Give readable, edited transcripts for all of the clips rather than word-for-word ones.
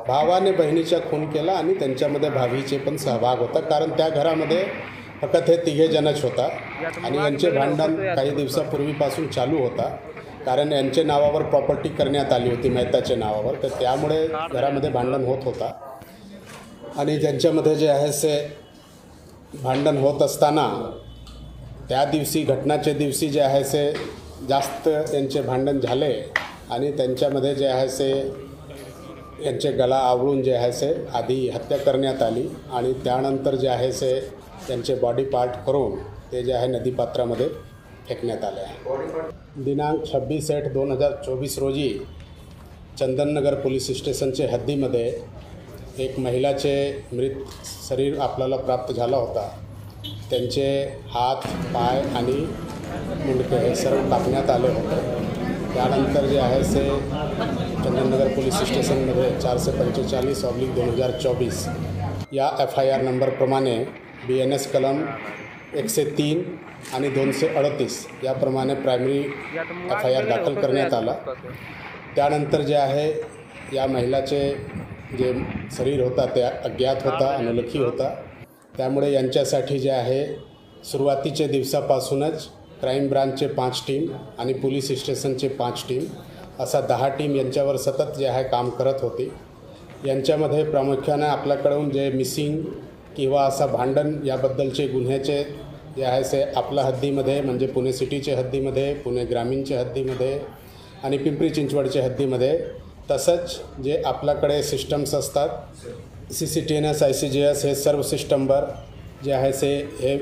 भावाने बहिणीचा खून केला आणि त्यांच्यामध्ये भावीचे पण सहभाग होता, कारण त्या घरामध्ये फक्त हे तिघे जणच होता आणि यांचे भांडण काही दिवसापूर्वीपासून चालू होता, कारण यांचे नावावर प्रॉपर्टी करण्यात आली होती मेहताच्या नावावर, तर त्यामुळे घरामध्ये भांडण होत होता आणि त्यांच्यामध्ये जे आहे से भांडण होत असताना त्या दिवशी घटनाच्या दिवशी जे आहे से जास्त त्यांचे भांडण झाले आणि त्यांच्यामध्ये जे आहे से यांचे गळा आवळून जे आहे से आधी हत्या करण्यात आली आणि त्यानंतर जे आहे से त्यांचे बॉडी पार्ट करून ते जे आहे नदीपात्रामध्ये फेकण्यात आले आहे। दिनांक 26/8/2024 रोजी चंदननगर पोलीस स्टेशनचे हद्दीमध्ये एक महिलाचे मृत शरीर आपल्याला प्राप्त झाला होता। त्यांचे हात, पाय आणि मुंडके हे सर्व कापण्यात आले होते। त्यानंतर जे आहे से चंदननगर पोलीस स्टेशनमध्ये 445/2024 या FIR नंबरप्रमाणे BNS कलम 103 आणि 238 याप्रमाणे प्रायमरी FIR दाखल करण्यात आला। त्यानंतर जे आहे या महिलाचे जे शरीर होता ते अज्ञात होता, अनोळखी होता, त्यामुळे यांच्यासाठी जे आहे सुरुवातीच्या दिवसापासूनच क्राईम ब्रांचचे 5 टीम आणि पोलीस स्टेशनचे 5 टीम असा 10 टीम यांच्यावर सतत जे आहे काम करत होती। यांच्यामध्ये प्रामुख्याने आपल्याकडून जे मिसिंग किंवा असा भांडण याबद्दलचे गुन्ह्याचे जे आहे से आपल्या हद्दीमध्ये म्हणजे पुणे सिटीच्या हद्दीमध्ये, पुणे ग्रामीणच्या हद्दीमध्ये आणि पिंपरी चिंचवडच्या हद्दीमध्ये, तसंच जे आपल्याकडे सिस्टम्स असतात CCTNS, ICGS हे सर्व सिस्टमवर जे आहे से हे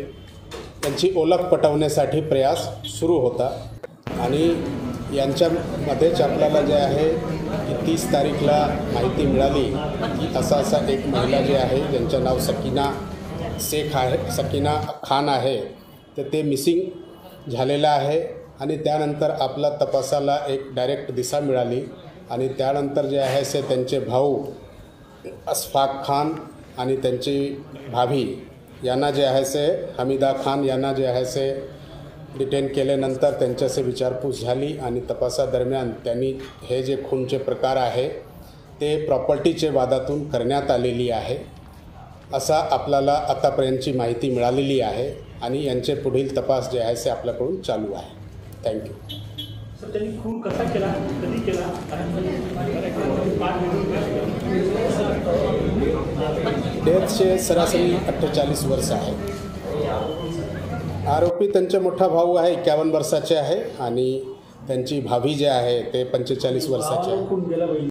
त्यांची ओळख पटवण्यासाठी प्रयास सुरू होता आणि यांच्यामध्येच आपल्याला जे आहे की 30 तारीखला माहिती मिळाली की असा एक महिला जे आहे ज्यांचं नाव सकीना खान आहे, तर ते मिसिंग झालेलं आहे आणि त्यानंतर आपला तपासाला एक डायरेक्ट दिशा मिळाली आणि त्यानंतर जे आहे से त्यांचे भाऊ अशफाक खान आणि त्यांची भाभी यांना जे आहे से हमीदा खान यांना जे आहे से डिटेन केल्यानंतर त्यांच्याशी विचारपूस झाली आणि तपासादरम्यान त्यांनी हे जे खूनचे प्रकार आहे ते प्रॉपर्टीचे वादातून करण्यात आलेली आहे असा आपल्याला आतापर्यंतची माहिती मिळालेली आहे आणि यांचे पुढील तपास जे आहे से आपल्याकडून चालू आहे। थँक्यू। त्यांनी खून कसा केला, कधी केला? डेथचे सरासरी 48 वर्ष आहे। आरोपी त्यांचा मोठा भाऊ आहे, 51 वर्षाचे आहे आणि त्यांची भाभी जे आहे ते 45 वर्षाचे आहे।